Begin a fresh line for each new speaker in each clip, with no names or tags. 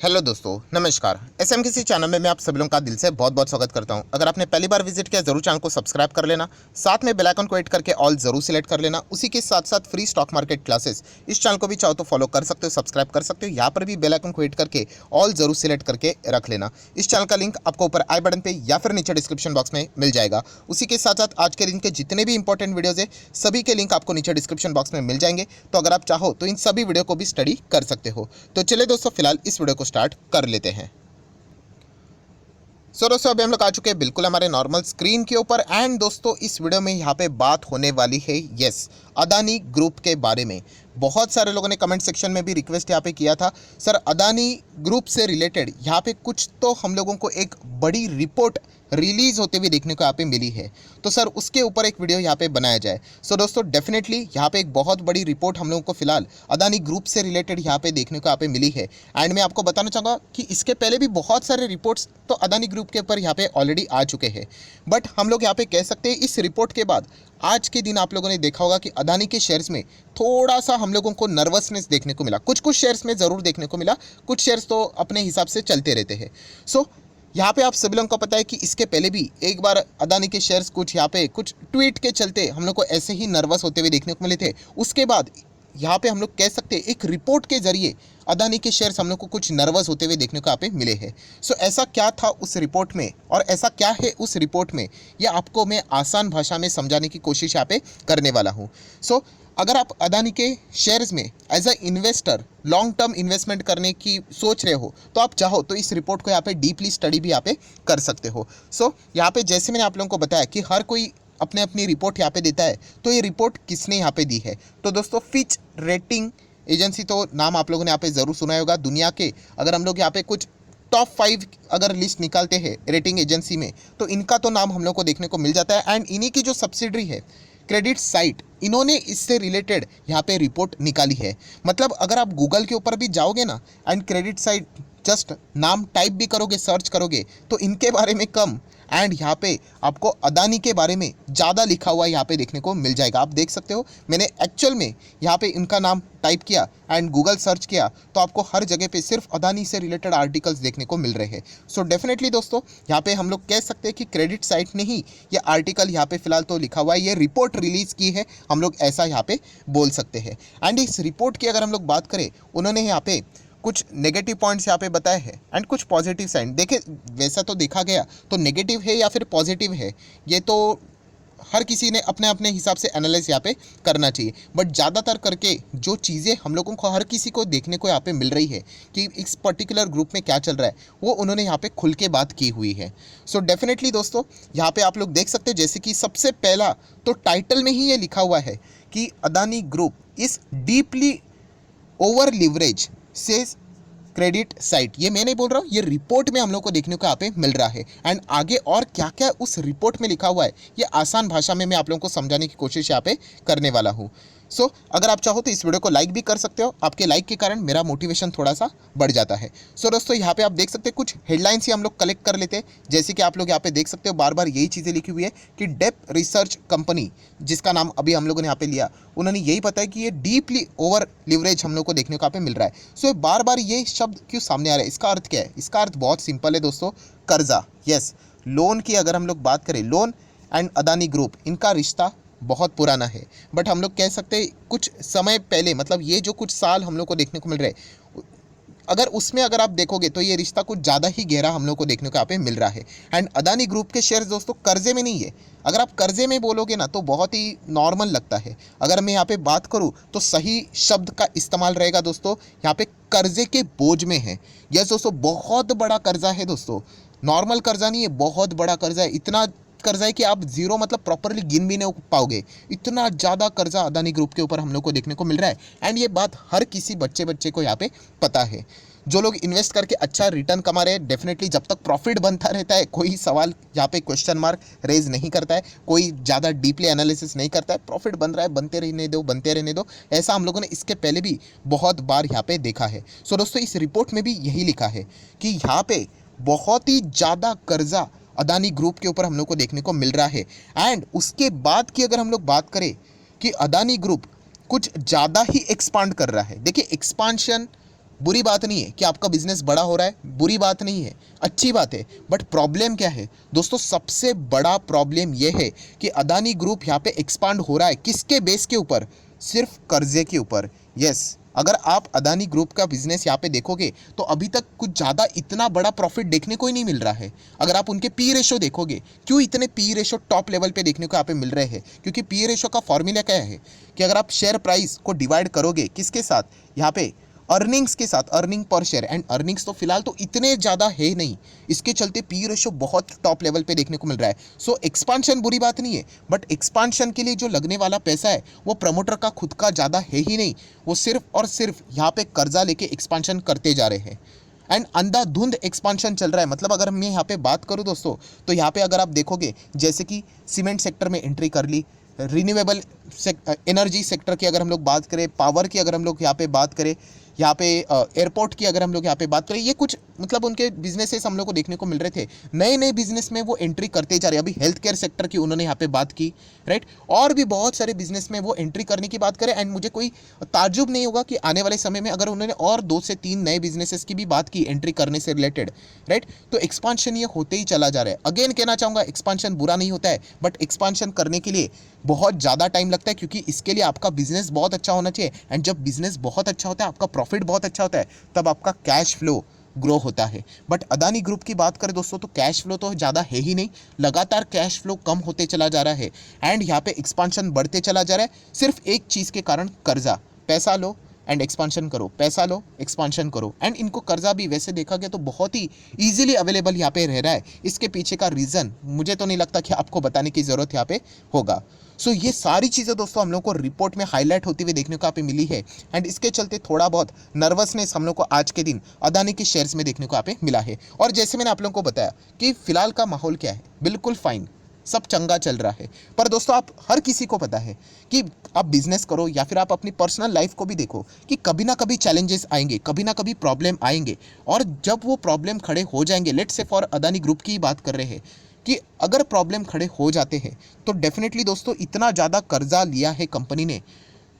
Hello दोस्तों, नमस्कार। SM किसी चैनल में मैं आप सभी लोगों का दिल से बहुत बहुत स्वागत करता हूं। अगर आपने पहली बार विजिट किया जरूर चैनल को सब्सक्राइब कर लेना, साथ में बेल आइकन को हिट करके ऑल जरूर सिलेक्ट कर लेना। उसी के साथ साथ फ्री स्टॉक मार्केट क्लासेस इस चैनल को भी चाहो तो फॉलो कर सकते हो, सब्सक्राइब कर सकते हो। यहाँ पर भी बेल आइकन को हिट करके ऑल जरूर सिलेक्ट करके रख लेना। इस चैनल का लिंक आपको ऊपर आई बटन पर या फिर नीचे डिस्क्रिप्शन बॉक्स में मिल जाएगा। उसी के साथ साथ आज के दिन के जितने भी इंपॉर्टेंट वीडियोज है सभी के लिंक आपको नीचे डिस्क्रिप्शन बॉक्स में मिल जाएंगे। तो अगर आप चाहो तो इन सभी वीडियो को भी स्टडी कर सकते हो। तो चलिए दोस्तों, फिलहाल इस वीडियो को स्टार्ट कर लेते हैं। दोस्तों अभी हम लोग आ चुके हैं बिल्कुल हमारे नॉर्मल स्क्रीन के ऊपर। एंड दोस्तों इस वीडियो में यहाँ पे बात होने वाली है यस अदानी ग्रुप के बारे में। बहुत सारे लोगों ने कमेंट सेक्शन में भी रिक्वेस्ट यहाँ पे किया था, सर अदानी ग्रुप से रिलेटेड यहाँ पे कुछ तो हम लोगों को एक बड़ी रिपोर्ट रिलीज होते हुए देखने को यहाँ पे मिली है, तो सर उसके ऊपर एक वीडियो यहाँ पे बनाया जाए। सो दोस्तों डेफिनेटली यहाँ पे एक बहुत बड़ी रिपोर्ट हम लोगों को फिलहाल अदानी ग्रुप से रिलेटेड यहाँ पे देखने को यहाँ पे मिली है। एंड मैं आपको बताना चाहूँगा कि इसके पहले भी बहुत सारे रिपोर्ट्स तो अदानी ग्रुप के ऊपर यहाँ पे ऑलरेडी आ चुके हैं, बट हम लोग यहाँ पे कह सकते हैं इस रिपोर्ट के बाद आज के दिन आप लोगों ने देखा होगा कि अदानी के शेयर्स में थोड़ा सा हम लोगों को नर्वसनेस देखने को मिला। कुछ कुछ शेयर्स में ज़रूर देखने को मिला, कुछ शेयर्स तो अपने हिसाब से चलते रहते हैं। सो यहाँ पे आप सभी लोगों को पता है कि इसके पहले भी एक बार अदानी के शेयर्स कुछ यहाँ पे कुछ ट्वीट के चलते हम लोग को ऐसे ही नर्वस होते हुए देखने को मिले थे। उसके बाद यहाँ पे हम लोग कह सकते हैं एक रिपोर्ट के जरिए अदानी के शेयर्स हम लोग को कुछ नर्वस होते हुए देखने को यहाँ पे मिले हैं। सो ऐसा क्या था उस रिपोर्ट में और ऐसा क्या है उस रिपोर्ट में, यह आपको मैं आसान भाषा में समझाने की कोशिश यहाँ पे करने वाला हूँ। सो अगर आप अदानी के शेयर्स में as a investor long term investment करने की सोच रहे हो तो आप चाहो तो इस रिपोर्ट को यहाँ पे डीपली स्टडी भी यहाँ पे कर सकते हो। सो यहाँ पे जैसे मैंने आप लोगों को बताया कि हर कोई अपने अपनी रिपोर्ट यहाँ पे देता है, तो ये रिपोर्ट किसने यहाँ पे दी है? तो दोस्तों फिच रेटिंग एजेंसी तो नाम आप लोगों ने यहाँ पे ज़रूर सुना होगा। दुनिया के अगर हम लोग यहाँ पे कुछ टॉप 5 अगर लिस्ट निकालते हैं रेटिंग एजेंसी में तो इनका तो नाम हम लोग को देखने को मिल जाता है। एंड इन्हीं की जो सब्सिडरी है क्रेडिट साइट, इन्होंने इससे रिलेटेड यहाँ पे रिपोर्ट निकाली है। मतलब अगर आप गूगल के ऊपर भी जाओगे ना एंड क्रेडिट साइट जस्ट नाम टाइप भी करोगे, सर्च करोगे, तो इनके बारे में कम एंड यहाँ पे आपको अदानी के बारे में ज़्यादा लिखा हुआ यहाँ पे देखने को मिल जाएगा। आप देख सकते हो मैंने एक्चुअल में यहाँ पे इनका नाम टाइप किया एंड गूगल सर्च किया तो आपको हर जगह पे सिर्फ अदानी से रिलेटेड आर्टिकल्स देखने को मिल रहे हैं। सो डेफिनेटली दोस्तों यहाँ पे हम लोग कह सकते हैं कि क्रेडिट साइट ने ही ये आर्टिकल यहाँ पे फिलहाल तो लिखा हुआ है, ये रिपोर्ट रिलीज़ की है, हम लोग ऐसा यहाँ पे बोल सकते हैं। एंड इस रिपोर्ट की अगर हम लोग बात करें, उन्होंने यहाँ पे कुछ नेगेटिव पॉइंट्स यहाँ पे बताए हैं एंड कुछ पॉजिटिव साइड। देखे वैसा तो देखा गया तो नेगेटिव है या फिर पॉजिटिव है, ये तो हर किसी ने अपने अपने हिसाब से एनालाइज यहाँ पे करना चाहिए। बट ज़्यादातर करके जो चीज़ें हम लोगों को हर किसी को देखने को यहाँ पे मिल रही है कि इस पर्टिकुलर ग्रुप में क्या चल रहा है, वो उन्होंने यहाँ पे खुल के बात की हुई है। सो डेफिनेटली दोस्तों यहाँ पे आप लोग देख सकते हैं जैसे कि सबसे पहला तो टाइटल में ही ये लिखा हुआ है कि अदानी ग्रुप इस डीपली ओवर लिवरेज से क्रेडिट साइट। ये मैं नहीं बोल रहा हूँ, ये रिपोर्ट में हम लोग को देखने को यहाँ पे मिल रहा है। एंड आगे और क्या क्या उस रिपोर्ट में लिखा हुआ है ये आसान भाषा में मैं आप लोगों को समझाने की कोशिश यहाँ पे करने वाला हूँ। सो अगर आप चाहो तो इस वीडियो को लाइक भी कर सकते हो, आपके लाइक के कारण मेरा मोटिवेशन थोड़ा सा बढ़ जाता है। सो दोस्तों यहाँ पे आप देख सकते हैं कुछ हेडलाइंस ही हम लोग कलेक्ट कर लेते हैं। जैसे कि आप लोग यहाँ पे देख सकते हो बार बार यही चीज़ें लिखी हुई है कि डेप रिसर्च कंपनी, जिसका नाम अभी हम लोगों ने यहाँ पे लिया, उन्होंने यही बताया कि ये डीपली ओवर लिवरेज हम लोग को देखने को यहाँ पे मिल रहा है। सो बार बार ये शब्द क्यों सामने आ रहा है, इसका अर्थ क्या है? इसका अर्थ बहुत सिंपल है दोस्तों, कर्जा। यस, लोन की अगर हम लोग बात करें, लोन एंड अदानी ग्रुप इनका रिश्ता बहुत पुराना है। बट हम लोग कह सकते हैं कुछ समय पहले, मतलब ये जो कुछ साल हम लोग को देखने को मिल रहे हैं, अगर उसमें अगर आप देखोगे तो ये रिश्ता कुछ ज़्यादा ही गहरा हम लोग को देखने को यहाँ पे मिल रहा है। एंड अदानी ग्रुप के शेयर्स दोस्तों कर्जे में नहीं है। अगर आप कर्जे में बोलोगे ना तो बहुत ही नॉर्मल लगता है, अगर मैं यहाँ पे बात करूँ तो सही शब्द का इस्तेमाल रहेगा दोस्तों, यहाँ पे कर्जे के बोझ में है। यस दोस्तों, बहुत बड़ा कर्जा है दोस्तों, नॉर्मल कर्जा नहीं है, बहुत बड़ा कर्जा है। इतना कर्जा है कि आप जीरो मतलब प्रॉपरली गिन भी नहीं पाओगे, इतना ज़्यादा कर्जा अदानी ग्रुप के ऊपर हम लोग को देखने को मिल रहा है। एंड ये बात हर किसी बच्चे को यहाँ पे पता है। जो लोग इन्वेस्ट करके अच्छा रिटर्न कमा रहे हैं, डेफिनेटली जब तक प्रॉफिट बनता रहता है कोई सवाल यहाँ पे क्वेश्चन मार्क रेज नहीं करता है, कोई ज़्यादा डीपली एनालिसिस नहीं करता है, प्रॉफिट बन रहा है, बनते रहने दो। ऐसा हम लोगों ने इसके पहले भी बहुत बार यहाँ पे देखा है। सो दोस्तों इस रिपोर्ट में भी यही लिखा है कि यहाँ पे बहुत ही ज़्यादा कर्जा अदानी ग्रुप के ऊपर हम लोग को देखने को मिल रहा है। एंड उसके बाद की अगर हम लोग बात करें कि अदानी ग्रुप कुछ ज़्यादा ही एक्सपांड कर रहा है। देखिए एक्सपांशन बुरी बात नहीं है कि आपका बिजनेस बड़ा हो रहा है, बुरी बात नहीं है, अच्छी बात है। बट प्रॉब्लम क्या है दोस्तों, सबसे बड़ा प्रॉब्लम यह है कि अदानी ग्रुप यहाँ पे एक्सपांड हो रहा है किसके बेस के ऊपर? सिर्फ कर्जे के ऊपर। यस, अगर आप अदानी ग्रुप का बिजनेस यहाँ पे देखोगे तो अभी तक कुछ ज़्यादा इतना बड़ा प्रॉफिट देखने को ही नहीं मिल रहा है। अगर आप उनके पी रेशो देखोगे, क्यों इतने पी रेशो टॉप लेवल पे देखने को यहाँ पे मिल रहे हैं? क्योंकि पी रेशो का फॉर्मूला क्या है कि अगर आप शेयर प्राइस को डिवाइड करोगे किसके साथ, यहाँ पे अर्निंग्स के साथ, earning per share, and earnings तो फिलहाल तो इतने ज़्यादा है नहीं, इसके चलते पी रेशो बहुत टॉप लेवल पे देखने को मिल रहा है। सो एक्सपांशन बुरी बात नहीं है, बट एक्सपांशन के लिए जो लगने वाला पैसा है वो प्रमोटर का खुद का ज़्यादा है ही नहीं, वो सिर्फ और सिर्फ यहाँ पे कर्जा लेके एक्सपांशन करते जा रहे हैं एंड अंधाधुंध एक्सपांशन चल रहा है। मतलब अगर मैं यहाँ पे बात करूँ दोस्तों, तो यहाँ पे अगर आप देखोगे जैसे कि सीमेंट सेक्टर में एंट्री कर ली, रिन्यूएबल एनर्जी सेक्टर की अगर हम लोग बात करें, पावर की अगर हम लोग यहाँ पे बात करें, यहाँ पे एयरपोर्ट की अगर हम लोग यहाँ पे बात करें, ये कुछ मतलब उनके बिजनेसेस हम लोग को देखने को मिल रहे थे। नए नए बिजनेस में वो एंट्री करते जा रहे हैं। अभी हेल्थ केयर सेक्टर की उन्होंने यहाँ पे बात की, राइट, और भी बहुत सारे बिजनेस में वो एंट्री करने की बात करें। एंड मुझे कोई ताज्जुब नहीं होगा कि आने वाले समय में अगर उन्होंने और 2 से 3 नए बिजनेसेस की भी बात की एंट्री करने से रिलेटेड, राइट, तो एक्सपांशन ये होते ही चला जा रहा है। अगेन कहना चाहूँगा, एक्सपांशन बुरा नहीं होता है, बट एक्सपांशन करने के लिए बहुत ज़्यादा टाइम लगता है, क्योंकि इसके लिए आपका बिजनेस बहुत अच्छा होना चाहिए। एंड जब बिजनेस बहुत अच्छा होता है, आपका प्रॉफिट बहुत अच्छा होता है, तब आपका कैश फ्लो ग्रो होता है। बट अदानी ग्रुप की बात करें दोस्तों, तो कैश फ्लो तो ज़्यादा है ही नहीं, लगातार कैश फ्लो कम होते चला जा रहा है एंड यहाँ पे एक्सपांशन बढ़ते चला जा रहा है, सिर्फ एक चीज़ के कारण, कर्जा। पैसा लो एंड एक्सपांशन करो, पैसा लो एक्सपांशन करो। एंड इनको कर्जा भी वैसे देखा गया तो बहुत ही ईजिली अवेलेबल यहाँ पे रह रहा है। इसके पीछे का रीज़न मुझे तो नहीं लगता कि आपको बताने की ज़रूरत यहाँ पे होगा। सो ये सारी चीज़ें दोस्तों हम लोग को रिपोर्ट में हाईलाइट होती हुई देखने को यहाँ पे मिली है एंड इसके चलते थोड़ा बहुत नर्वसनेस हम लोग को आज के दिन अदानी के शेयर्स में देखने को यहाँ पे मिला है। और जैसे मैंने आप लोगों को बताया कि फिलहाल का माहौल क्या है, बिल्कुल फाइन, सब चंगा चल रहा है। पर दोस्तों आप हर किसी को पता है कि आप बिजनेस करो या फिर आप अपनी पर्सनल लाइफ को भी देखो कि कभी ना कभी चैलेंजेस आएंगे, कभी ना कभी प्रॉब्लम आएंगे। और जब वो प्रॉब्लम खड़े हो जाएंगे, let's say for Adani group की बात कर रहे हैं कि अगर प्रॉब्लम खड़े हो जाते हैं तो डेफिनेटली दोस्तों इतना ज़्यादा कर्जा लिया है कंपनी ने,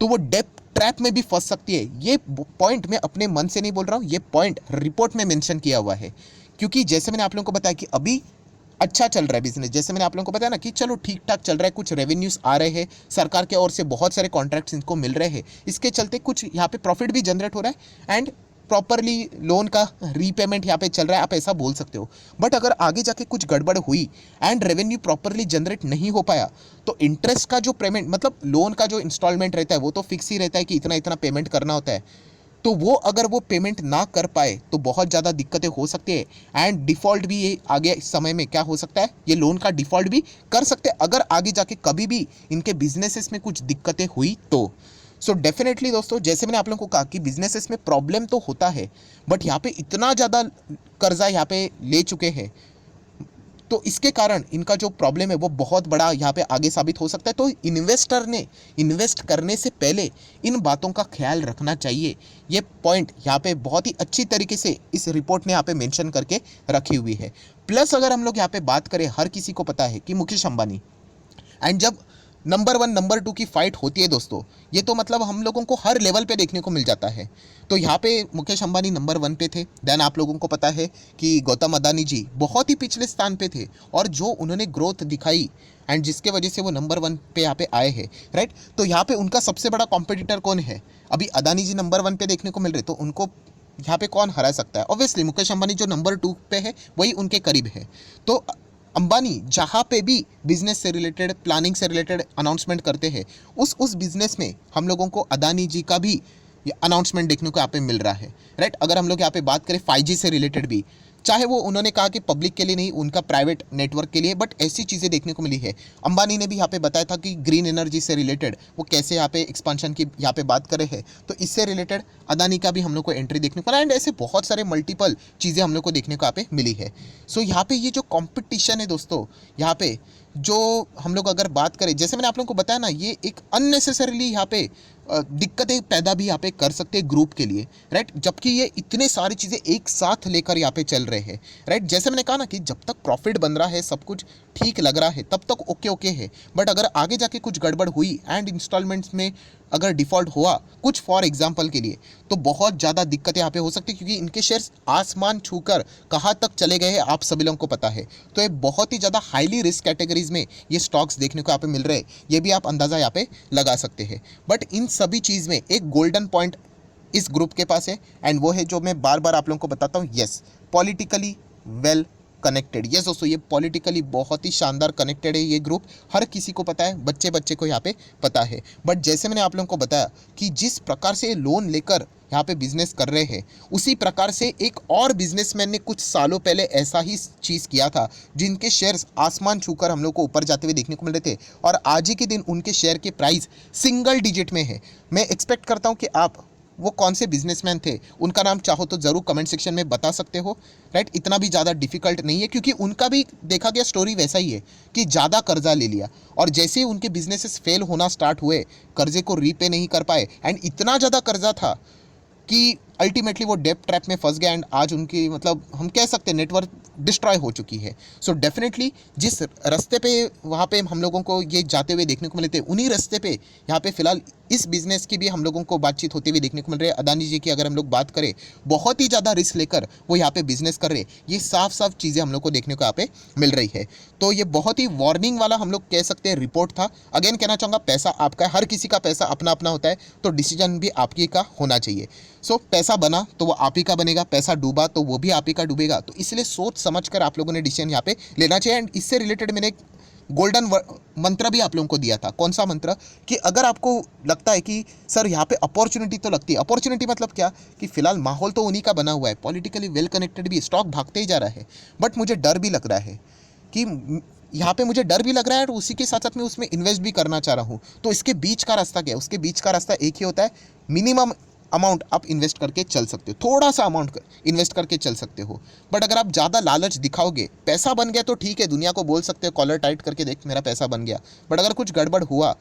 तो वो डेट ट्रैप में भी फंस सकती है। ये पॉइंट मैं अपने मन से नहीं बोल रहा हूँ, ये पॉइंट रिपोर्ट में मेंशन किया हुआ है। क्योंकि जैसे मैंने आप लोगों को बताया कि अभी अच्छा चल रहा है बिजनेस, जैसे मैंने आप लोगों को बताया ना कि चलो ठीक ठाक चल रहा है, कुछ रेवेन्यूज़ आ रहे हैं, सरकार के ओर से बहुत सारे कॉन्ट्रैक्ट्स इनको मिल रहे हैं, इसके चलते कुछ यहाँ पे प्रॉफिट भी जनरेट हो रहा है एंड प्रॉपरली लोन का रीपेमेंट यहाँ पे चल रहा है, आप ऐसा बोल सकते हो। बट अगर आगे जाके कुछ गड़बड़ हुई एंड रेवेन्यू प्रॉपरली जनरेट नहीं हो पाया, तो इंटरेस्ट का जो पेमेंट, मतलब लोन का जो इंस्टॉलमेंट रहता है वो तो फिक्स ही रहता है कि इतना इतना पेमेंट करना होता है, तो वो अगर वो पेमेंट ना कर पाए तो बहुत ज़्यादा दिक्कतें हो सकती है एंड डिफ़ॉल्ट भी ये आगे समय में क्या हो सकता है, ये लोन का डिफ़ॉल्ट भी कर सकते हैं अगर आगे जाके कभी भी इनके बिजनेसेस में कुछ दिक्कतें हुई तो। सो डेफिनेटली दोस्तों, जैसे मैंने आप लोगों को कहा कि बिजनेसेस में प्रॉब्लम तो होता है, बट यहाँ पे इतना ज़्यादा कर्जा यहाँ पे ले चुके हैं, तो इसके कारण इनका जो प्रॉब्लम है वो बहुत बड़ा यहाँ पे आगे साबित हो सकता है। तो इन्वेस्टर ने इन्वेस्ट करने से पहले इन बातों का ख्याल रखना चाहिए। ये पॉइंट यहाँ पे बहुत ही अच्छी तरीके से इस रिपोर्ट ने यहाँ पे मेंशन करके रखी हुई है। प्लस अगर हम लोग यहाँ पे बात करें, हर किसी को पता है कि मुकेश अंबानी एंड जब नंबर 1 नंबर 2 की फाइट होती है दोस्तों, ये तो मतलब हम लोगों को हर लेवल पे देखने को मिल जाता है। तो यहाँ पे मुकेश अंबानी नंबर 1 पे थे। देन आप लोगों को पता है कि गौतम अदानी जी बहुत ही पिछले स्थान पे थे, और जो उन्होंने ग्रोथ दिखाई एंड जिसके वजह से वो नंबर 1 पे यहाँ पे आए हैं, राइट। तो यहाँ पे उनका सबसे बड़ा कॉम्पिटिटर कौन है? अभी अदानी जी नंबर 1 पे देखने को मिल रहे, तो उनको यहाँ पे कौन हरा सकता है? ऑब्वियसली मुकेश अंबानी जो नंबर 2 पे है वही उनके करीब है। तो अंबानी जहाँ पे भी बिजनेस से रिलेटेड, प्लानिंग से रिलेटेड अनाउंसमेंट करते हैं, उस बिजनेस में हम लोगों को अदानी जी का भी अनाउंसमेंट देखने को यहाँ पे मिल रहा है, राइट। अगर हम लोग यहाँ पे बात करें 5G से रिलेटेड भी, चाहे वो उन्होंने कहा कि पब्लिक के लिए नहीं, उनका प्राइवेट नेटवर्क के लिए, बट ऐसी चीज़ें देखने को मिली है। अंबानी ने भी यहाँ पे बताया था कि ग्रीन एनर्जी से रिलेटेड वो कैसे यहाँ पे एक्सपांशन की यहाँ पे बात करे हैं, तो इससे रिलेटेड अदानी का भी हम लोग को एंट्री देखने को मिला एंड ऐसे बहुत सारे मल्टीपल चीज़ें हम लोग को देखने को यहाँ पे मिली है। सो यहाँ पे ये जो कॉम्पिटिशन है दोस्तों, यहाँ पे जो हम लोग अगर बात करें, जैसे मैंने आप लोगों को बताया ना, ये एक अननेसेसरीली यहाँ पे दिक्कतें पैदा भी यहाँ पे कर सकते हैं ग्रुप के लिए, राइट। जबकि ये इतने सारी चीज़ें एक साथ लेकर यहाँ पे चल रहे हैं, राइट। जैसे मैंने कहा ना कि जब तक प्रॉफिट बन रहा है, सब कुछ ठीक लग रहा है, तब तक ओके ओके है। बट अगर आगे जाके कुछ गड़बड़ हुई एंड इंस्टॉलमेंट्स में अगर डिफ़ॉल्ट हुआ कुछ फॉर एग्जांपल के लिए, तो बहुत ज़्यादा दिक्कतें यहाँ पे हो सकती है, क्योंकि इनके शेयर्स आसमान छूकर कहाँ तक चले गए हैं आप सभी लोगों को पता है। तो ये बहुत ही ज़्यादा हाईली रिस्क कैटेगरीज में ये स्टॉक्स देखने को यहाँ पे मिल रहे हैं, ये भी आप अंदाज़ा यहाँ पे लगा सकते हैं। बट इन सभी चीज़ में एक गोल्डन पॉइंट इस ग्रुप के पास है, एंड वो है जो मैं बार बार आप लोगों को बताता हूँ, yes, politically well connected. Yes दोस्तों, ये पॉलिटिकली बहुत ही शानदार कनेक्टेड है ये ग्रुप, हर किसी को पता है, बच्चे बच्चे को यहाँ पे पता है। बट जैसे मैंने आप लोगों को बताया कि जिस प्रकार से लोन लेकर यहाँ पे बिजनेस कर रहे हैं, उसी प्रकार से एक और बिजनेसमैन ने कुछ सालों पहले ऐसा ही चीज़ किया था, जिनके शेयर्स आसमान छूकर हम लोग को ऊपर जाते हुए देखने को मिल रहे थे, और आज ही के दिन उनके शेयर के प्राइस सिंगल डिजिट में है। मैं एक्सपेक्ट करता हूँ कि आप वो कौन से बिजनेसमैन थे, उनका नाम चाहो तो ज़रूर कमेंट सेक्शन में बता सकते हो, राइट। इतना भी ज़्यादा डिफिकल्ट नहीं है, क्योंकि उनका भी देखा गया स्टोरी वैसा ही है कि ज़्यादा कर्जा ले लिया, और जैसे ही उनके बिजनेसेस फेल होना स्टार्ट हुए, कर्जे को रीपे नहीं कर पाए, एंड इतना ज़्यादा कर्जा था कि अल्टीमेटली वो डेप ट्रैप में फंस गया, एंड आज उनकी मतलब हम कह सकते हैं नेटवर्थ डिस्ट्रॉय हो चुकी है। सो डेफिनेटली जिस रास्ते पे वहाँ पे हम लोगों को ये जाते हुए देखने को मिले थे, उन्हीं रास्ते पे यहाँ पे फिलहाल इस बिज़नेस की भी हम लोगों को बातचीत होते हुए देखने को मिल रही है। अदानी जी की अगर हम लोग बात करें, बहुत ही ज़्यादा रिस्क लेकर वो यहाँ पे बिजनेस कर रहे हैं, ये साफ साफ चीज़ें हम लोग को देखने को यहाँ पे मिल रही है। तो ये बहुत ही वार्निंग वाला हम लोग कह सकते हैं रिपोर्ट था। अगेन कहना चाहूँगा, पैसा आपका है, हर किसी का पैसा अपना अपना होता है, तो डिसीजन भी आप ही का होना चाहिए। सो पैसा बना तो वो आप ही का बनेगा, पैसा डूबा तो वो भी आप ही का डूबेगा। तो इसलिए सोच समझ कर आप लोगों ने डिसीजन यहाँ पे लेना चाहिए। एंड इससे रिलेटेड मैंने एक गोल्डन मंत्र भी आप लोगों को दिया था। कौन सा मंत्र? कि अगर आपको लगता है कि सर यहाँ पे अपॉर्चुनिटी तो लगती है, अपॉर्चुनिटी मतलब क्या, कि फिलहाल माहौल तो उन्हीं का बना हुआ है, पॉलिटिकली वेल कनेक्टेड भी, स्टॉक भागते ही जा रहा है, बट मुझे डर भी लग रहा है कि यहाँ पे मुझे डर भी लग रहा है, और उसी के साथ साथ मैं उसमें इन्वेस्ट भी करना चाह रहा हूँ। तो इसके बीच का रास्ता क्या है? उसके बीच का रास्ता एक ही होता है, मिनिमम अमाउंट आप इन्वेस्ट करके चल सकते हो, थोड़ा सा अमाउंट इन्वेस्ट करके चल सकते हो। बट अगर आप ज़्यादा लालच दिखाओगे, पैसा बन गया तो ठीक है, दुनिया को बोल सकते हो कॉलर टाइट करके, देख मेरा पैसा बन गया, बट अगर कुछ गड़बड़ हुआ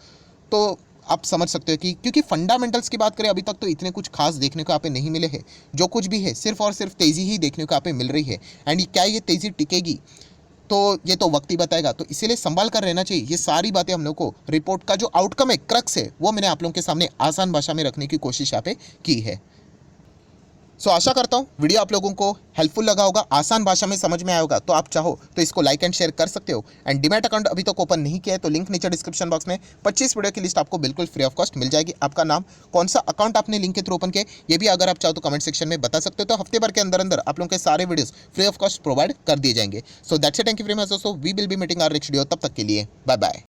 तो आप समझ सकते हो कि, क्योंकि फंडामेंटल्स की बात करें, अभी तक तो इतने कुछ खास देखने को यहाँ पे नहीं मिले हैं। जो कुछ भी है सिर्फ और सिर्फ तेज़ी ही देखने को यहाँ पे मिल रही है, एंड क्या ये तेज़ी टिकेगी तो ये तो वक्त ही बताएगा। तो इसीलिए संभाल कर रहना चाहिए। ये सारी बातें हम लोग को रिपोर्ट का जो आउटकम है, क्रक्स है, वो मैंने आप लोगों के सामने आसान भाषा में रखने की कोशिश यहाँ पे की है। सो आशा करता हूँ वीडियो आप लोगों को हेल्पफुल लगा होगा, आसान भाषा में समझ में आया होगा। तो आप चाहो तो इसको लाइक एंड शेयर कर सकते हो। एंड डीमैट अकाउंट अभी तक ओपन नहीं किया है तो लिंक नीचे डिस्क्रिप्शन बॉक्स में 25 वीडियो की लिस्ट आपको बिल्कुल फ्री ऑफ कॉस्ट मिल जाएगी। आपका नाम, कौन सा अकाउंट आपने लिंक के थ्रू ओपन किया, ये भी अगर आप चाहो तो कमेंट सेक्शन में बता सकते हो। तो हफ्ते भर के अंदर अंदर आप लोगों के सारे videos free of cost provide कर दिए जाएंगे। So that's it, thank you very much दोस्तों, we will be meeting our next video. तब तक के लिए बाय बाय।